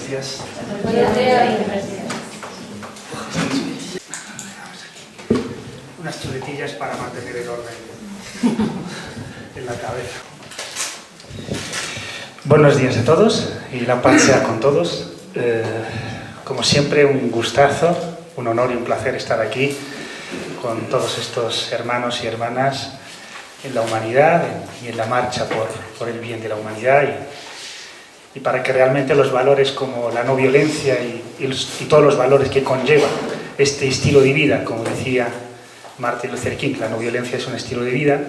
buenos días. Buenos días. Unas chuletillas para mantener el orden en la cabeza. Buenos días a todos y la paz sea con todos. Como siempre, un gustazo, un honor y un placer estar aquí con todos estos hermanos y hermanas en la humanidad y en la marcha por el bien de la humanidad y para que realmente los valores como la no violencia y todos los valores que conlleva este estilo de vida, como decía Martin Luther King, la no violencia es un estilo de vida,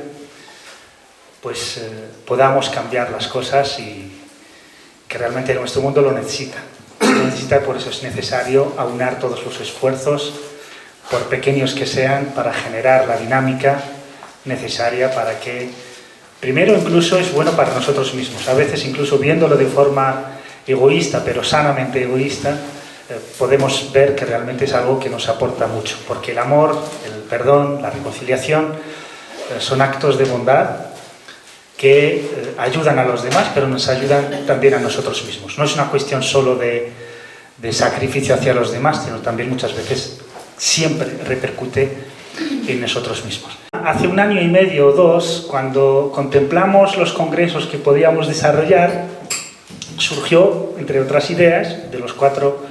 pues podamos cambiar las cosas y que realmente nuestro mundo lo necesita. Por eso es necesario aunar todos los esfuerzos, por pequeños que sean, para generar la dinámica necesaria para que, primero, incluso es bueno para nosotros mismos. A veces, incluso viéndolo de forma egoísta, pero sanamente egoísta, podemos ver que realmente es algo que nos aporta mucho, porque el amor, el perdón, la reconciliación son actos de bondad que ayudan a los demás, pero nos ayudan también a nosotros mismos. No es una cuestión solo de sacrificio hacia los demás, sino también muchas veces siempre repercute en nosotros mismos. Hace 1 año y medio o 2, cuando contemplamos los congresos que podíamos desarrollar, surgió, entre otras ideas, de los 4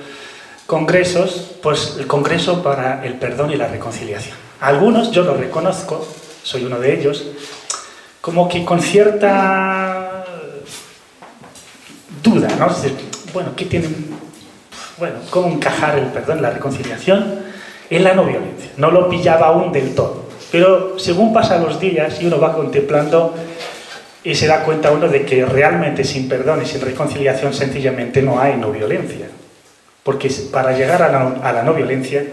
congresos, pues el Congreso para el Perdón y la Reconciliación. Algunos, yo lo reconozco, soy uno de ellos, como que con cierta duda, ¿no? Es decir, bueno, ¿qué tienen? Bueno, ¿cómo encajar el perdón y la reconciliación en la no violencia? No lo pillaba aún del todo, pero según pasan los días y uno va contemplando y se da cuenta uno de que realmente sin perdón y sin reconciliación sencillamente no hay no violencia, porque para llegar a la no violencia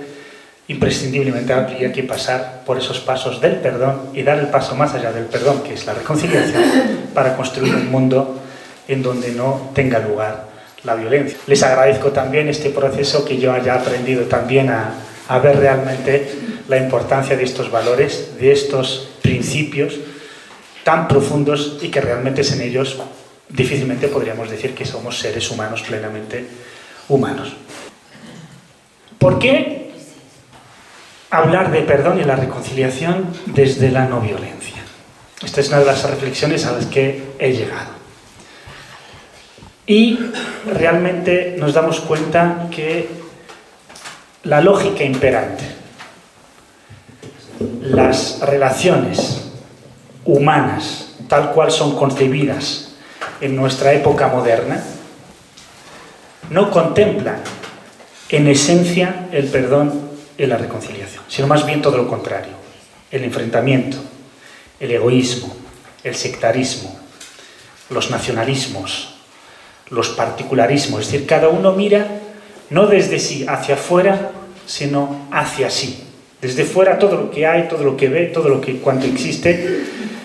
imprescindiblemente habría que pasar por esos pasos del perdón y dar el paso más allá del perdón, que es la reconciliación, para construir un mundo en donde no tenga lugar la violencia. Les agradezco también este proceso, que yo haya aprendido también a ver realmente la importancia de estos valores, de estos principios tan profundos y que realmente sin ellos difícilmente podríamos decir que somos seres humanos plenamente humanos. ¿Por qué hablar de perdón y la reconciliación desde la no violencia? Esta es una de las reflexiones a las que he llegado. Y realmente nos damos cuenta que la lógica imperante, las relaciones humanas tal cual son concebidas en nuestra época moderna, no contemplan en esencia el perdón y la reconciliación, sino más bien todo lo contrario: el enfrentamiento, el egoísmo, el sectarismo, los nacionalismos, los particularismos. Es decir, cada uno mira no desde sí hacia afuera, sino hacia sí. Desde fuera todo lo que hay, todo lo que ve, todo lo que cuanto existe,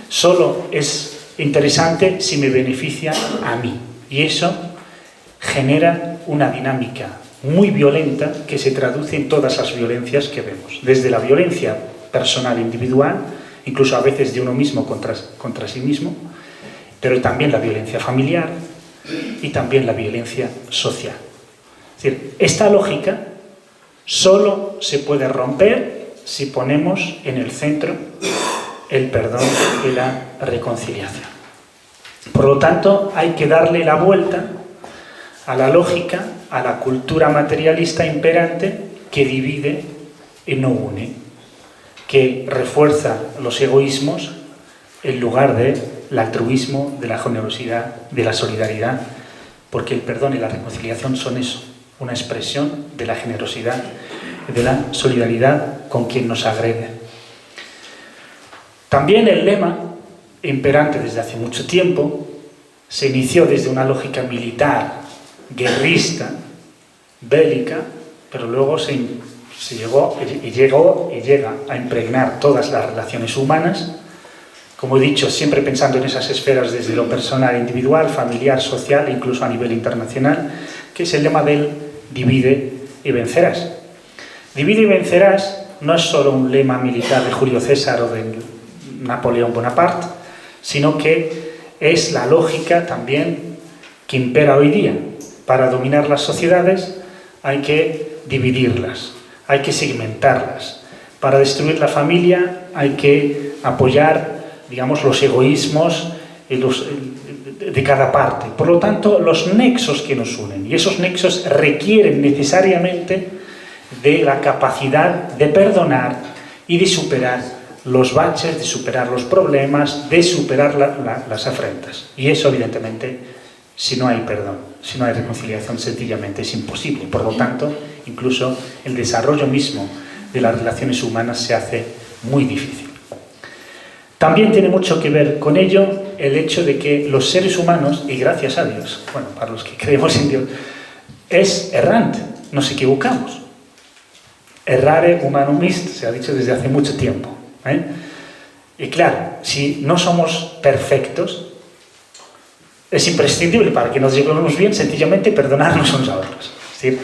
solo es interesante si me beneficia a mí. Y eso genera una dinámica muy violenta que se traduce en todas las violencias que vemos. Desde la violencia personal individual, incluso a veces de uno mismo contra sí mismo, pero también la violencia familiar y también la violencia social. Es decir, esta lógica solo se puede romper si ponemos en el centro el perdón y la reconciliación. Por lo tanto, hay que darle la vuelta a la lógica, a la cultura materialista imperante que divide y no une, que refuerza los egoísmos en lugar del altruismo, de la generosidad, de la solidaridad, porque el perdón y la reconciliación son eso, una expresión de la generosidad y de la solidaridad con quien nos agrede. También el lema imperante desde hace mucho tiempo se inició desde una lógica militar, guerrista, bélica, pero luego se llega a impregnar todas las relaciones humanas, como he dicho, siempre pensando en esas esferas desde lo personal, individual, familiar, social e incluso a nivel internacional, que es el lema del divide y vencerás. Divide y vencerás no es solo un lema militar de Julio César o de Napoleón Bonaparte, sino que es la lógica también que impera hoy día. Para dominar las sociedades hay que dividirlas, hay que segmentarlas. Para destruir la familia hay que apoyar, digamos, los egoísmos de cada parte. Por lo tanto, los nexos que nos unen, y esos nexos requieren necesariamente de la capacidad de perdonar y de superar los baches, de superar los problemas, de superar las afrentas. Y eso, evidentemente, si no hay perdón, si no hay reconciliación, sencillamente es imposible. Por lo tanto, incluso el desarrollo mismo de las relaciones humanas se hace muy difícil. También tiene mucho que ver con ello el hecho de que los seres humanos, y gracias a Dios, bueno, para los que creemos en Dios, es errante, nos equivocamos. Errare humanum est, se ha dicho desde hace mucho tiempo. Y claro, si no somos perfectos, es imprescindible para que nos llevemos bien sencillamente perdonarnos unos a otros. Es decir,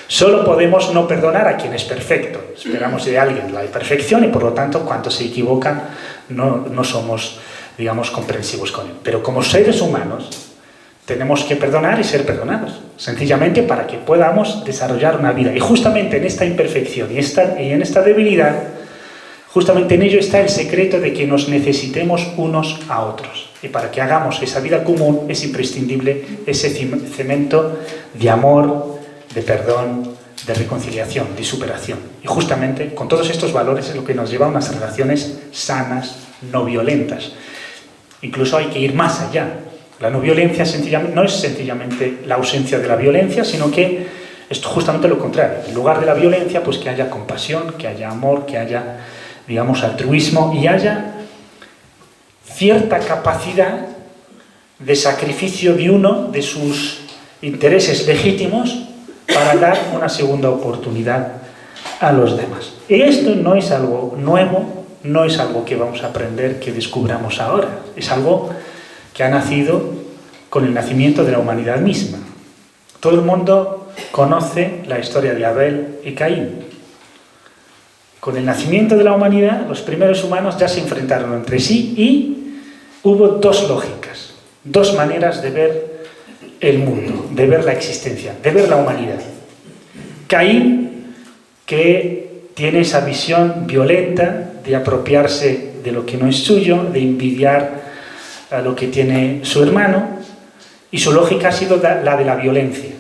solo podemos no perdonar a quien es perfecto. Esperamos de alguien la perfección y por lo tanto cuando se equivocan no somos, digamos, comprensivos con él. Pero como seres humanos tenemos que perdonar y ser perdonados, sencillamente para que podamos desarrollar una vida. Y justamente en esta imperfección y en esta debilidad, justamente en ello está el secreto de que nos necesitemos unos a otros. Y para que hagamos esa vida común es imprescindible ese cemento de amor, de perdón, de reconciliación, de superación. Y justamente con todos estos valores es lo que nos lleva a unas relaciones sanas, no violentas. Incluso hay que ir más allá. La no violencia no es sencillamente la ausencia de la violencia, sino que es justamente lo contrario. En lugar de la violencia, pues que haya compasión, que haya amor, que haya, digamos, altruismo y haya cierta capacidad de sacrificio de uno de sus intereses legítimos para dar una segunda oportunidad a los demás. Y esto no es algo nuevo, no es algo que vamos a aprender, que descubramos ahora. Es algo que ha nacido con el nacimiento de la humanidad misma. Todo el mundo conoce la historia de Abel y Caín. Con el nacimiento de la humanidad, los primeros humanos ya se enfrentaron entre sí y hubo dos lógicas, dos maneras de ver el mundo, de ver la existencia, de ver la humanidad. Caín, que tiene esa visión violenta de apropiarse de lo que no es suyo, de envidiar a lo que tiene su hermano, y su lógica ha sido la de la violencia.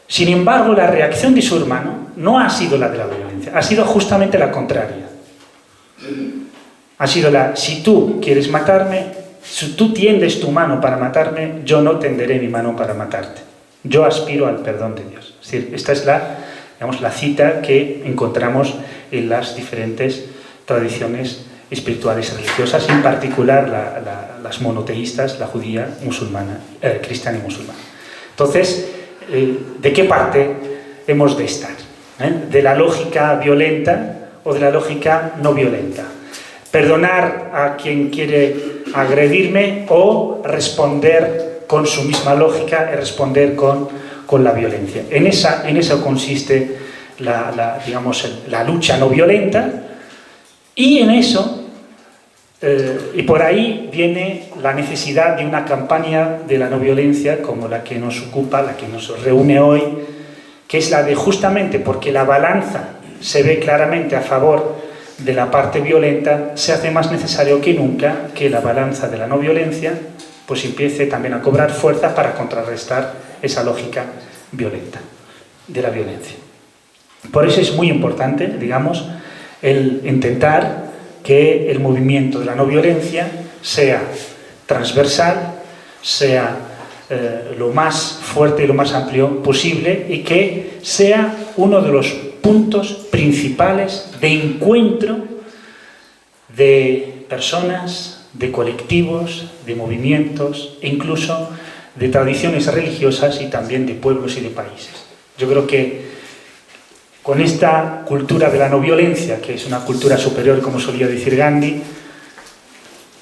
Sin embargo, la reacción de su hermano no ha sido la de la violencia, ha sido justamente la contraria. Ha sido si tú quieres matarme, si tú tiendes tu mano para matarme, yo no tenderé mi mano para matarte. Yo aspiro al perdón de Dios. Es decir, esta es la cita que encontramos en las diferentes tradiciones espirituales y religiosas, en particular las monoteístas, la judía, musulmana, cristiana y musulmana. Entonces, ¿de qué parte hemos de estar? ¿De la lógica violenta o de la lógica no violenta? ¿Perdonar a quien quiere agredirme o responder con su misma lógica y responder con la violencia? En eso consiste digamos, la lucha no violenta. Y en eso, y por ahí viene la necesidad de una campaña de la no violencia como la que nos ocupa, la que nos reúne hoy, que es la de justamente porque la balanza se ve claramente a favor de la parte violenta, se hace más necesario que nunca que la balanza de la no violencia pues empiece también a cobrar fuerza para contrarrestar esa lógica violenta de la violencia. Por eso es muy importante, digamos, el intentar que el movimiento de la no violencia sea transversal, sea lo más fuerte y lo más amplio posible y que sea uno de los puntos principales de encuentro de personas, de colectivos, de movimientos e incluso de tradiciones religiosas y también de pueblos y de países. Yo creo que con esta cultura de la no violencia, que es una cultura superior, como solía decir Gandhi,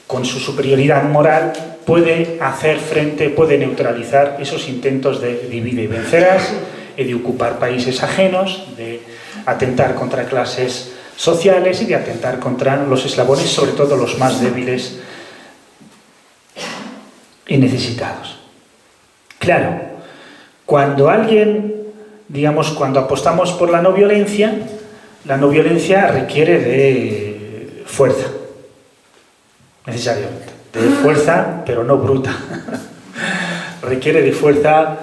con su superioridad moral, puede hacer frente, puede neutralizar esos intentos de divide y vencerás, y de ocupar países ajenos, de atentar contra clases sociales y de atentar contra los eslabones, sobre todo los más débiles y necesitados. Claro, Cuando cuando apostamos por la no violencia requiere de fuerza, necesariamente. De fuerza, pero no bruta. Requiere de fuerza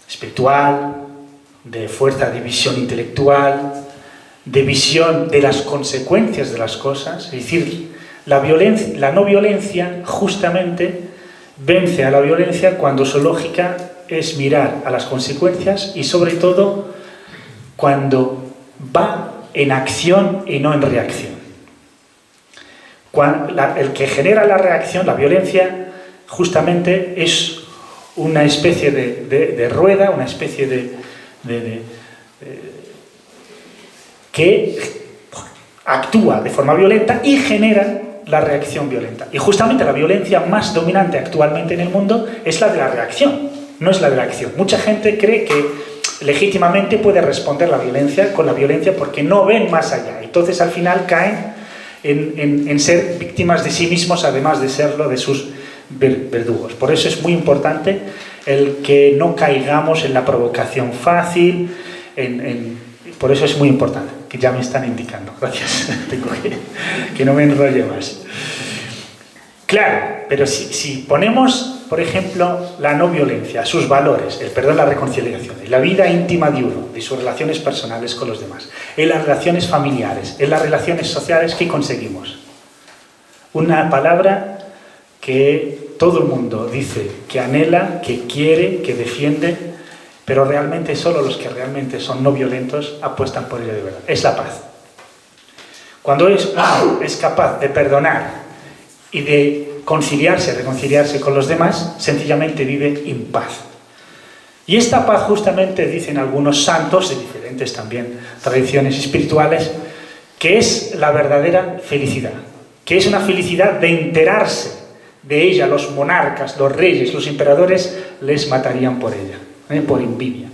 espiritual, de fuerza de visión intelectual, de visión de las consecuencias de las cosas. Es decir, la no violencia justamente vence a la violencia cuando su lógica es mirar a las consecuencias y sobre todo cuando va en acción y no en reacción. El que genera la reacción, la violencia, justamente es una especie de rueda, una especie que actúa de forma violenta y genera la reacción violenta. Y justamente la violencia más dominante actualmente en el mundo es la de la reacción, no es la de la acción. Mucha gente cree que legítimamente puede responder con la violencia porque no ven más allá. Entonces al final caen en ser víctimas de sí mismos, además de serlo de sus verdugos. Por eso es muy importante el que no caigamos en la provocación fácil, por eso es muy importante, que ya me están indicando, gracias, tengo que no me enrolle más. Claro, pero si ponemos, por ejemplo, la no violencia, sus valores, el perdón, la reconciliación, en la vida íntima de uno, de sus relaciones personales con los demás, en las relaciones familiares, en las relaciones sociales, ¿qué conseguimos? Una palabra que todo el mundo dice que anhela, que quiere, que defiende, pero realmente solo los que realmente son no violentos apuestan por ella de verdad. Es la paz. Cuando uno es capaz de perdonar y de reconciliarse con los demás, sencillamente vive en paz. Y esta paz justamente dicen algunos santos de diferentes también tradiciones espirituales, que es la verdadera felicidad, que es una felicidad de enterarse de ella. Los monarcas, los reyes, los emperadores les matarían por ella, por envidia.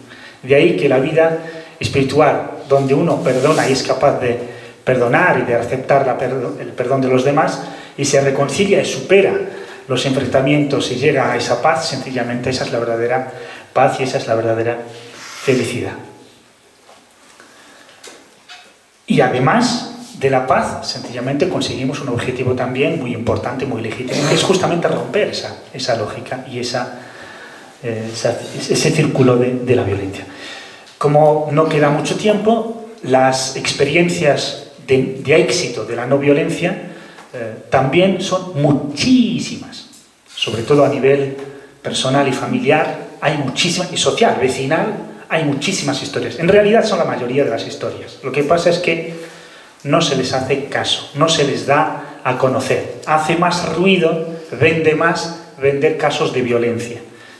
De ahí que la vida espiritual, donde uno perdona y es capaz de perdonar y de aceptar el perdón de los demás, y se reconcilia y supera los enfrentamientos y llega a esa paz, sencillamente esa es la verdadera paz y esa es la verdadera felicidad. Y además de la paz, sencillamente conseguimos un objetivo también muy importante, muy legítimo, que es justamente romper esa lógica y ese círculo de la violencia. Como no queda mucho tiempo, las experiencias de éxito de la no violencia también son muchísimas, sobre todo a nivel personal y familiar, hay muchísimas, y social, vecinal, hay muchísimas historias. En realidad son la mayoría de las historias. Lo que pasa es que no se les hace caso, no se les da a conocer. Hace más ruido, vende más vender casos de violencia.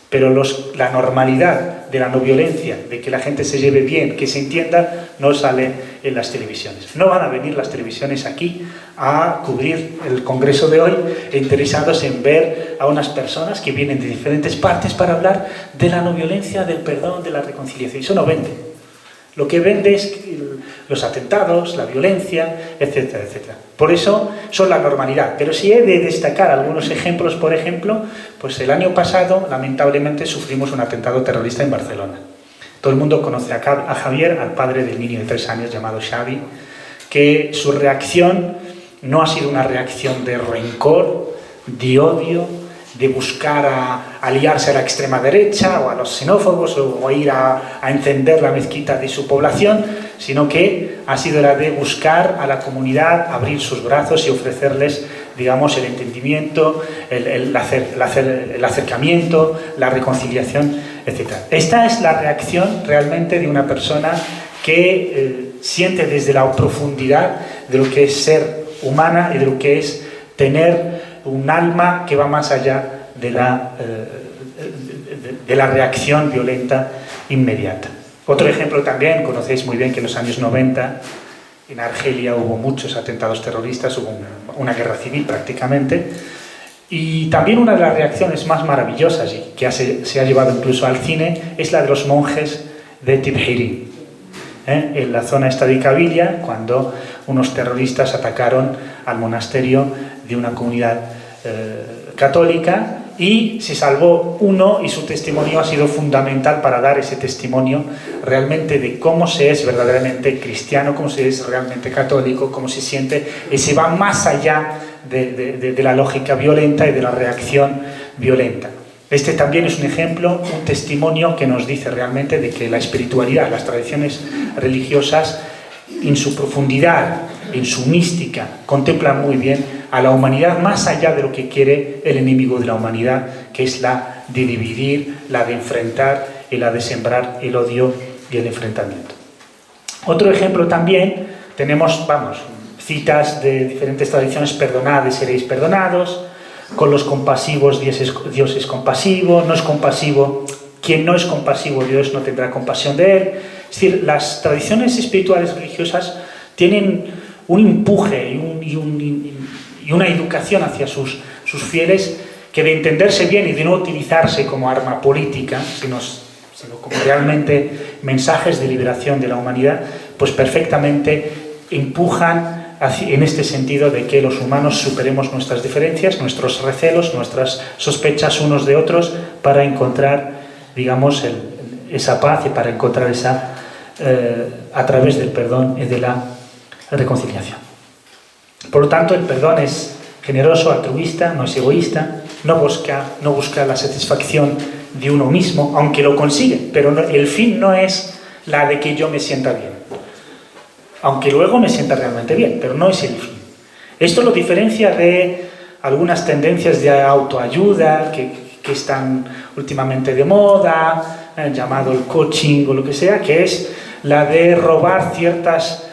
Pero la normalidad de la no violencia, de que la gente se lleve bien, que se entienda, no sale en las televisiones. No van a venir las televisiones aquí a cubrir el congreso de hoy, interesados en ver a unas personas que vienen de diferentes partes para hablar de la no violencia, del perdón, de la reconciliación. Eso no vende. Lo que vende es los atentados, la violencia, etcétera, etcétera. Por eso son la normalidad. Pero si he de destacar algunos ejemplos, por ejemplo, pues el año pasado, lamentablemente, sufrimos un atentado terrorista en Barcelona. Todo el mundo conoce a Javier, al padre del niño de 3 años llamado Xavi, que su reacción no ha sido una reacción de rencor, de odio, de buscar aliarse a la extrema derecha o a los xenófobos o ir a encender la mezquita de su población, sino que ha sido la de buscar a la comunidad, abrir sus brazos y ofrecerles, digamos, el entendimiento, el acercamiento, la reconciliación, etc. Esta es la reacción realmente de una persona que siente desde la profundidad de lo que es ser humana y de lo que es tener un alma que va más allá de la reacción violenta inmediata. Otro ejemplo también, conocéis muy bien que en los años 90 en Argelia hubo muchos atentados terroristas, hubo una guerra civil prácticamente, y también una de las reacciones más maravillosas y que se ha llevado incluso al cine es la de los monjes de Tibhiri, en la zona esta de Cavilla, cuando unos terroristas atacaron al monasterio de una comunidad católica y se salvó uno y su testimonio ha sido fundamental para dar ese testimonio realmente de cómo se es verdaderamente cristiano, cómo se es realmente católico, cómo se siente y se va más allá de la lógica violenta y de la reacción violenta. Este también es un ejemplo, un testimonio que nos dice realmente de que la espiritualidad, las tradiciones religiosas, en su profundidad, en su mística, contemplan muy bien a la humanidad más allá de lo que quiere el enemigo de la humanidad, que es la de dividir, la de enfrentar y la de sembrar el odio y el enfrentamiento. Otro ejemplo también, tenemos, citas de diferentes tradiciones: perdonad y seréis perdonados, con los compasivos Dios es compasivo, no es compasivo, quien no es compasivo Dios no tendrá compasión de él. Es decir, las tradiciones espirituales religiosas tienen un empuje y una educación hacia sus fieles que, de entenderse bien y de no utilizarse como arma política, sino como realmente mensajes de liberación de la humanidad, pues perfectamente empujan en este sentido de que los humanos superemos nuestras diferencias, nuestros recelos, nuestras sospechas unos de otros, para encontrar, digamos, esa paz y para encontrar esa a través del perdón y de la reconciliación. Por lo tanto, el perdón es generoso, altruista, no es egoísta, no busca la satisfacción de uno mismo, aunque lo consigue, pero el fin no es la de que yo me sienta bien, aunque luego me sienta realmente bien, pero no es el fin. Esto lo diferencia de algunas tendencias de autoayuda que están últimamente de moda, llamado el coaching o lo que sea, que es la de robar ciertas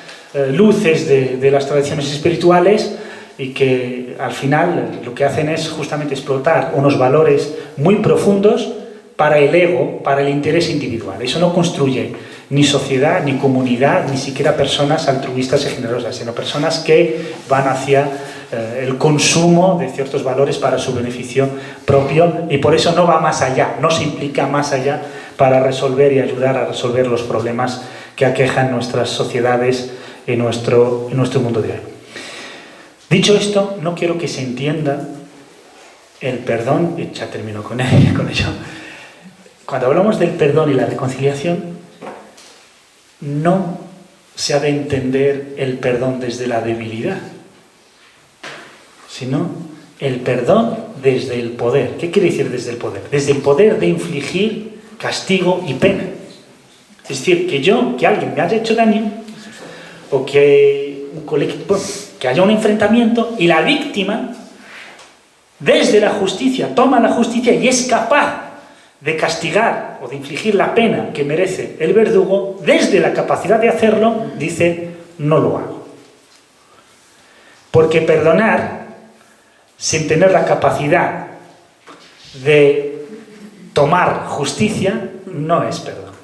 luces de las tradiciones espirituales y que al final lo que hacen es justamente explotar unos valores muy profundos para el ego, para el interés individual. Eso no construye ni sociedad, ni comunidad, ni siquiera personas altruistas y generosas, sino personas que van hacia el consumo de ciertos valores para su beneficio propio, y por eso no va más allá, no se implica más allá para resolver y ayudar a resolver los problemas que aquejan nuestras sociedades en nuestro mundo de hoy. Dicho esto, no quiero que se entienda el perdón, y ya termino con ello. Cuando hablamos del perdón y la reconciliación, no se ha de entender el perdón desde la debilidad, sino el perdón desde el poder. ¿Qué quiere decir desde el poder? Desde el poder de infligir castigo y pena. Es decir, que alguien me haya hecho daño, o que haya un enfrentamiento y la víctima, desde la justicia, toma la justicia y es capaz de castigar o de infligir la pena que merece el verdugo, desde la capacidad de hacerlo, dice: no lo hago. Porque perdonar sin tener la capacidad de tomar justicia no es perdón.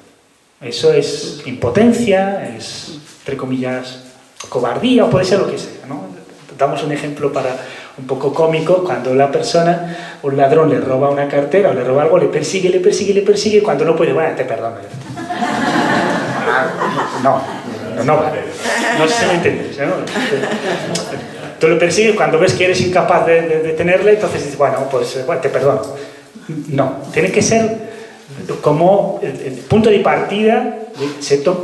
Eso es impotencia, es, entre comillas, cobardía, o puede ser lo que sea, ¿no? Damos un ejemplo un poco cómico: cuando la persona, un ladrón, le roba una cartera o le roba algo, le persigue, y cuando no puede, bueno, te perdono. No sé si me entiendes, ¿no? Tú lo persigues, cuando ves que eres incapaz de detenerle, entonces dices, bueno, te perdono. No, tiene que ser como el punto de partida.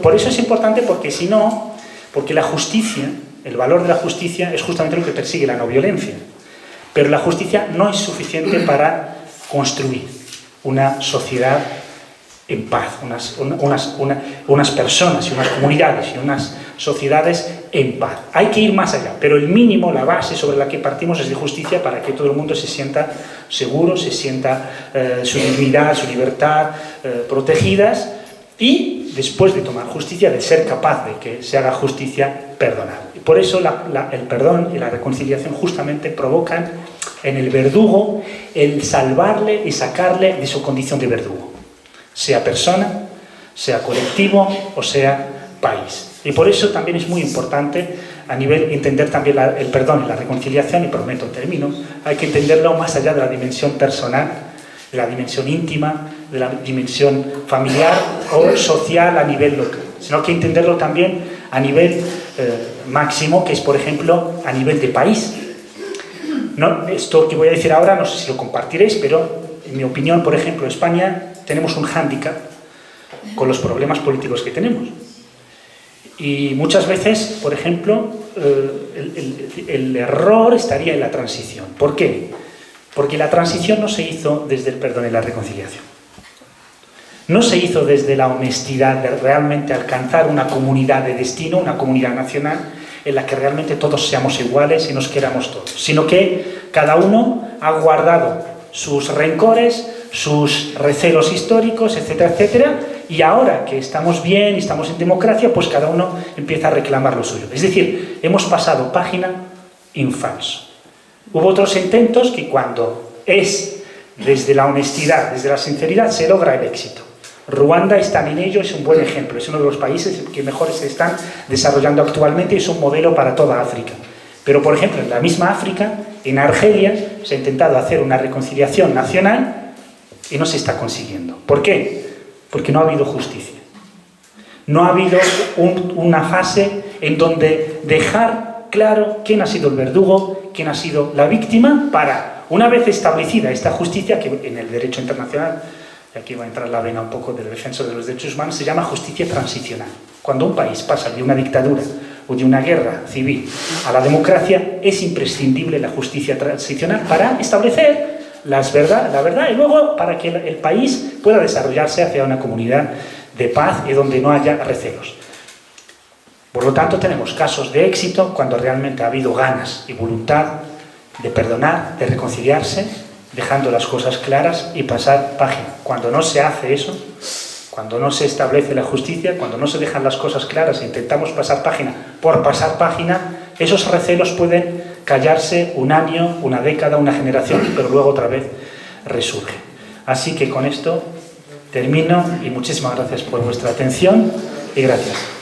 Por eso es importante, porque la justicia, el valor de la justicia es justamente lo que persigue la no violencia. Pero la justicia no es suficiente para construir una sociedad en paz, unas personas y unas comunidades y unas sociedades en paz. Hay que ir más allá, pero el mínimo, la base sobre la que partimos es de justicia, para que todo el mundo se sienta seguro, se sienta su dignidad, su libertad protegidas, y después de tomar justicia, de ser capaz de que se haga justicia, perdonar. Y por eso el perdón y la reconciliación justamente provocan en el verdugo el salvarle y sacarle de su condición de verdugo, sea persona, sea colectivo o sea país. Y por eso también es muy importante a nivel entender también el perdón y la reconciliación, y prometo termino, hay que entenderlo más allá de la dimensión personal, de la dimensión íntima, de la dimensión familiar o social a nivel local, sino que entenderlo también a nivel máximo, que es, por ejemplo, a nivel de país. No, esto que voy a decir ahora no sé si lo compartiréis, pero en mi opinión, por ejemplo, en España tenemos un hándicap con los problemas políticos que tenemos. Y muchas veces, por ejemplo, el error estaría en la transición. ¿Por qué? Porque la transición no se hizo desde el perdón y la reconciliación. No se hizo desde la honestidad de realmente alcanzar una comunidad de destino, una comunidad nacional, en la que realmente todos seamos iguales y nos queramos todos, sino que cada uno ha guardado sus rencores, sus recelos históricos, etcétera, etcétera, y ahora que estamos bien y estamos en democracia, pues cada uno empieza a reclamar lo suyo. Es decir, hemos pasado página en falso. Hubo otros intentos que cuando es desde la honestidad, desde la sinceridad, se logra el éxito. Ruanda está en ello, es un buen ejemplo, es uno de los países que mejor se están desarrollando actualmente y es un modelo para toda África. Pero, por ejemplo, en la misma África, en Argelia, se ha intentado hacer una reconciliación nacional y no se está consiguiendo. ¿Por qué? Porque no ha habido justicia. No ha habido una fase en donde dejar claro quién ha sido el verdugo, quién ha sido la víctima, para, una vez establecida esta justicia, que en el derecho internacional, y aquí va a entrar la vena un poco del defensor de los derechos humanos, se llama justicia transicional. Cuando un país pasa de una dictadura o de una guerra civil a la democracia, es imprescindible la justicia transicional para establecer la verdad y luego para que el país pueda desarrollarse hacia una comunidad de paz y donde no haya recelos. Por lo tanto, tenemos casos de éxito cuando realmente ha habido ganas y voluntad de perdonar, de reconciliarse, dejando las cosas claras y pasar página. Cuando no se hace eso, cuando no se establece la justicia, cuando no se dejan las cosas claras e intentamos pasar página por pasar página, esos recelos pueden callarse un año, una década, una generación, pero luego otra vez resurge. Así que con esto termino y muchísimas gracias por vuestra atención y gracias.